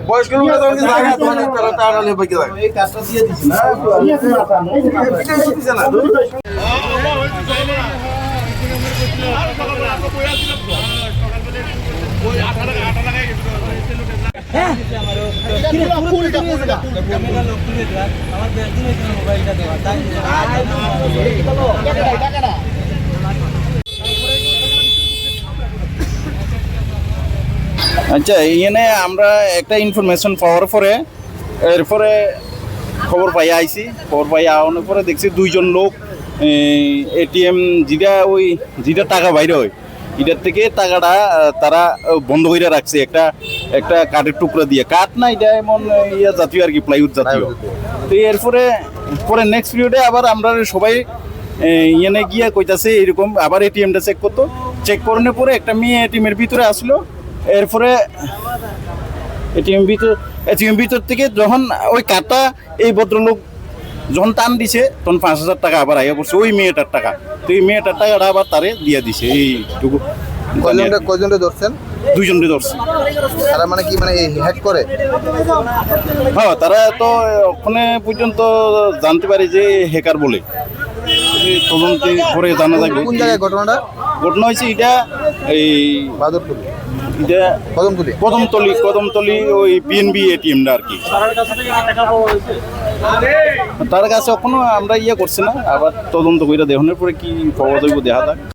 বয়স্ক লোকরা তখন জায়গা তখন তারা টাকা নিয়ে বাইকে লাগে এই কাজটা দিয়ে দিছি না আচ্ছা, এখানে আমরা একটা ইনফরমেশন পাওয়ার পরে এরপরে খবর পাই আইছি, খবর পাই আওয়ানোর পরে দেখছি দুইজন লোক এটিএম যেটা টাকা বাইরে হয় এটার থেকে টাকাটা তারা বন্ধ করে রাখছে একটা কাঠের টুকরা দিয়ে, কাঠ না এটা এমন ইয়া জাতীয় আর কি, প্লাইউড জাতীয়। তো এরপরে নেক্সট পিরিয়ডে আবার আমরা সবাই ইয়ে গিয়ে কইতাছে এরকম আবার এটিএমটা চেক করতো, চেক করানোর পরে একটা মেয়ে এটিএমের ভিতরে আসলো। এরপরে এটিএম ভিতর থেকে যখন ওই কার্ডটা এই ভদ্রলোক যখন টান দিছে তখন 5,000 টাকা আবার আইয়া পড়ছে ওই মেয়েটার টাকা। তো এই মেয়েটার টাকাটা আবার তারে দিয়ে দিছে এইটুকু। কয়জনটা ধরছেন? দুইজনকে ধরছে। তারা মানে কি মানে হ্যাক করে? হ্যাঁ, তারা তো ওখানে পর্যন্ত জানতে পারে যে হ্যাকার বলে, তদন্ত করে জানা যাবে। কোন জায়গায় ঘটনা হয়েছে এটা এই বাদরপুর, এটা কদমতলি ওই বিএনবি এটিএমটা আর কি। তার কাছে এখনো আমরা ইয়ে করছি না, আবার তদন্ত করে দেখানোর পরে কি পাওয়া যাবে দেখা যাক।